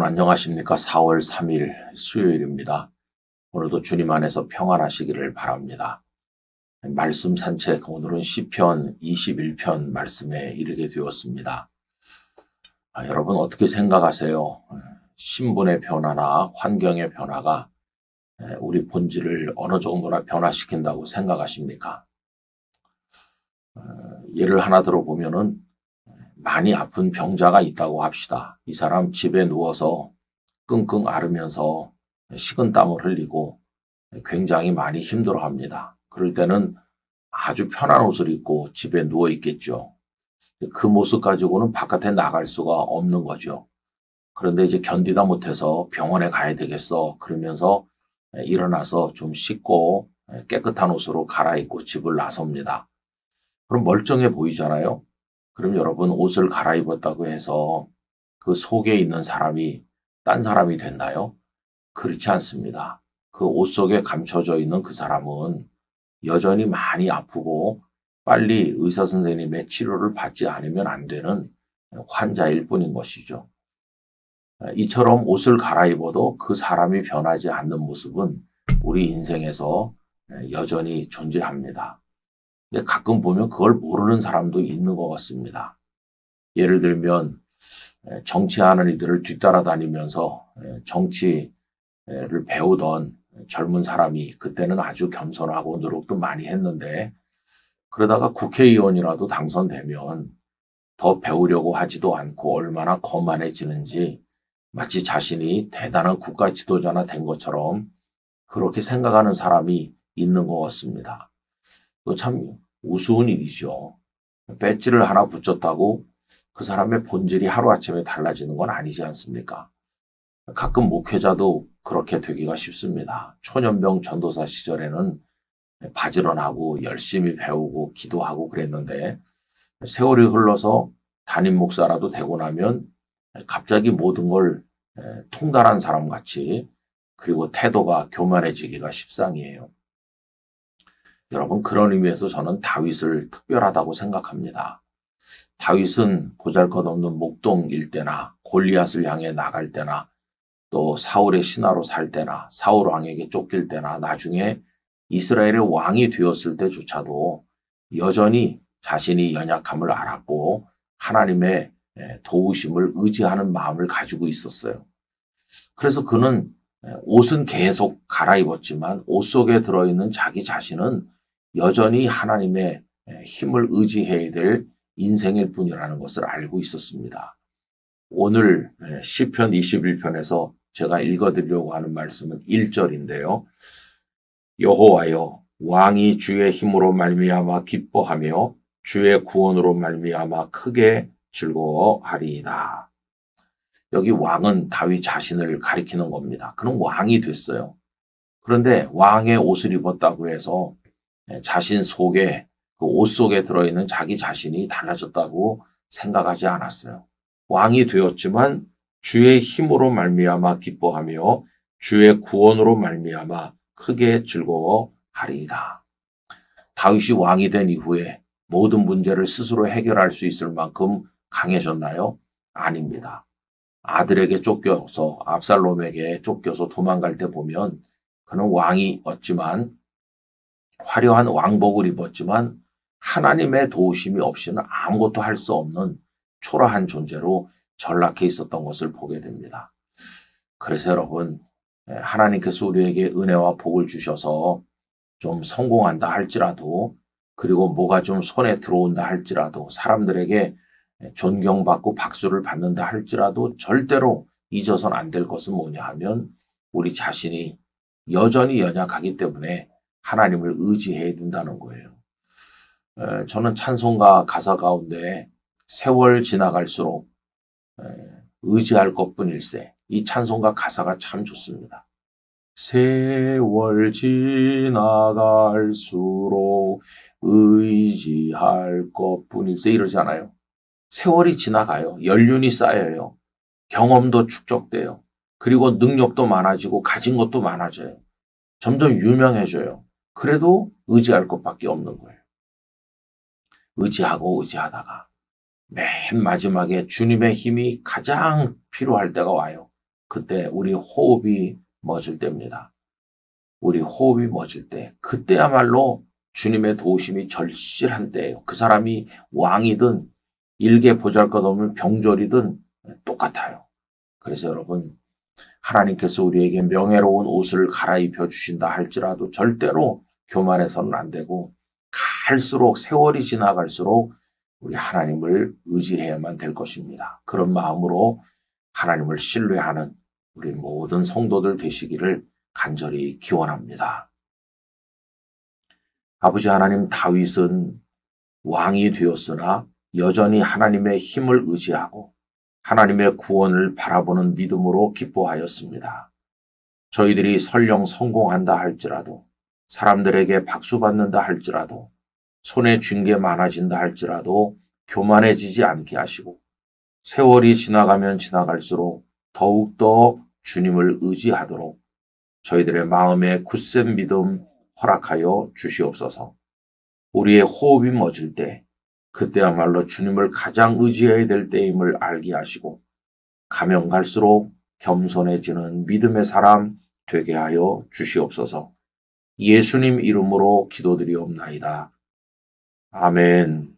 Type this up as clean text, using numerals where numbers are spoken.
안녕하십니까. 4월 3일 수요일입니다. 오늘도 주님 안에서 평안하시기를 바랍니다. 말씀 산책, 오늘은 시편 21편 말씀에 이르게 되었습니다. 여러분 어떻게 생각하세요? 신분의 변화나 환경의 변화가 우리 본질을 어느 정도나 변화시킨다고 생각하십니까? 예를 하나 들어보면은 많이 아픈 병자가 있다고 합시다. 이 사람 집에 누워서 끙끙 앓으면서 식은땀을 흘리고 굉장히 많이 힘들어합니다. 그럴 때는 아주 편한 옷을 입고 집에 누워 있겠죠. 그 모습 가지고는 바깥에 나갈 수가 없는 거죠. 그런데 이제 견디다 못해서 병원에 가야 되겠어. 그러면서 일어나서 좀 씻고 깨끗한 옷으로 갈아입고 집을 나섭니다. 그럼 멀쩡해 보이잖아요. 그럼 여러분 옷을 갈아입었다고 해서 그 속에 있는 사람이 딴 사람이 됐나요? 그렇지 않습니다. 그 옷 속에 감춰져 있는 그 사람은 여전히 많이 아프고 빨리 의사 선생님의 치료를 받지 않으면 안 되는 환자일 뿐인 것이죠. 이처럼 옷을 갈아입어도 그 사람이 변하지 않는 모습은 우리 인생에서 여전히 존재합니다. 근데 가끔 보면 그걸 모르는 사람도 있는 것 같습니다. 예를 들면 정치하는 이들을 뒤따라다니면서 정치를 배우던 젊은 사람이 그때는 아주 겸손하고 노력도 많이 했는데 그러다가 국회의원이라도 당선되면 더 배우려고 하지도 않고 얼마나 거만해지는지 마치 자신이 대단한 국가 지도자나 된 것처럼 그렇게 생각하는 사람이 있는 것 같습니다. 참 우스운 일이죠. 배지를 하나 붙였다고 그 사람의 본질이 하루아침에 달라지는 건 아니지 않습니까? 가끔 목회자도 그렇게 되기가 쉽습니다. 초년병 전도사 시절에는 바지런하고 열심히 배우고 기도하고 그랬는데 세월이 흘러서 담임 목사라도 되고 나면 갑자기 모든 걸 통달한 사람 같이 그리고 태도가 교만해지기가 십상이에요. 여러분 그런 의미에서 저는 다윗을 특별하다고 생각합니다. 다윗은 보잘것없는 목동일 때나 골리앗을 향해 나갈 때나 또 사울의 신하로 살 때나 사울 왕에게 쫓길 때나 나중에 이스라엘의 왕이 되었을 때조차도 여전히 자신이 연약함을 알았고 하나님의 도우심을 의지하는 마음을 가지고 있었어요. 그래서 그는 옷은 계속 갈아입었지만 옷 속에 들어있는 자기 자신은 여전히 하나님의 힘을 의지해야 될 인생일 뿐이라는 것을 알고 있었습니다. 오늘 시편 21편에서 제가 읽어드리려고 하는 말씀은 1절인데요. 여호와여 왕이 주의 힘으로 말미암아 기뻐하며 주의 구원으로 말미암아 크게 즐거워하리이다. 여기 왕은 다윗 자신을 가리키는 겁니다. 그는 왕이 됐어요. 그런데 왕의 옷을 입었다고 해서 자신 속에 그 옷 속에 들어있는 자기 자신이 달라졌다고 생각하지 않았어요. 왕이 되었지만 주의 힘으로 말미암아 기뻐하며 주의 구원으로 말미암아 크게 즐거워하리이다. 다윗이 왕이 된 이후에 모든 문제를 스스로 해결할 수 있을 만큼 강해졌나요? 아닙니다. 아들에게 쫓겨서 압살롬에게 쫓겨서 도망갈 때 보면 그는 왕이었지만 화려한 왕복을 입었지만 하나님의 도우심이 없이는 아무것도 할 수 없는 초라한 존재로 전락해 있었던 것을 보게 됩니다. 그래서 여러분 하나님께서 우리에게 은혜와 복을 주셔서 좀 성공한다 할지라도 그리고 뭐가 좀 손에 들어온다 할지라도 사람들에게 존경받고 박수를 받는다 할지라도 절대로 잊어서는 안 될 것은 뭐냐 하면 우리 자신이 여전히 연약하기 때문에 하나님을 의지해야 된다는 거예요. 저는 찬송가 가사 가운데 세월 지나갈수록 의지할 것뿐일세. 이 찬송가 가사가 참 좋습니다. 세월 지나갈수록 의지할 것뿐일세 이러잖아요. 세월이 지나가요. 연륜이 쌓여요. 경험도 축적돼요. 그리고 능력도 많아지고 가진 것도 많아져요. 점점 유명해져요. 그래도 의지할 것밖에 없는 거예요. 의지하고 의지하다가 맨 마지막에 주님의 힘이 가장 필요할 때가 와요. 그때 우리 호흡이 멎을 때입니다. 우리 호흡이 멎을 때, 그때야말로 주님의 도우심이 절실한 때예요. 그 사람이 왕이든 일개 보잘것없는 병졸이든 똑같아요. 그래서 여러분, 하나님께서 우리에게 명예로운 옷을 갈아입혀 주신다 할지라도 절대로 교만해서는 안 되고, 갈수록 세월이 지나갈수록 우리 하나님을 의지해야만 될 것입니다. 그런 마음으로 하나님을 신뢰하는 우리 모든 성도들 되시기를 간절히 기원합니다. 아버지 하나님, 다윗은 왕이 되었으나 여전히 하나님의 힘을 의지하고 하나님의 구원을 바라보는 믿음으로 기뻐하였습니다. 저희들이 설령 성공한다 할지라도, 사람들에게 박수받는다 할지라도, 손에 쥔 게 많아진다 할지라도 교만해지지 않게 하시고, 세월이 지나가면 지나갈수록 더욱더 주님을 의지하도록 저희들의 마음에 굳센 믿음 허락하여 주시옵소서. 우리의 호흡이 멎을 때, 그때야말로 주님을 가장 의지해야 될 때임을 알게 하시고, 가면 갈수록 겸손해지는 믿음의 사람 되게 하여 주시옵소서. 예수님 이름으로 기도드리옵나이다. 아멘.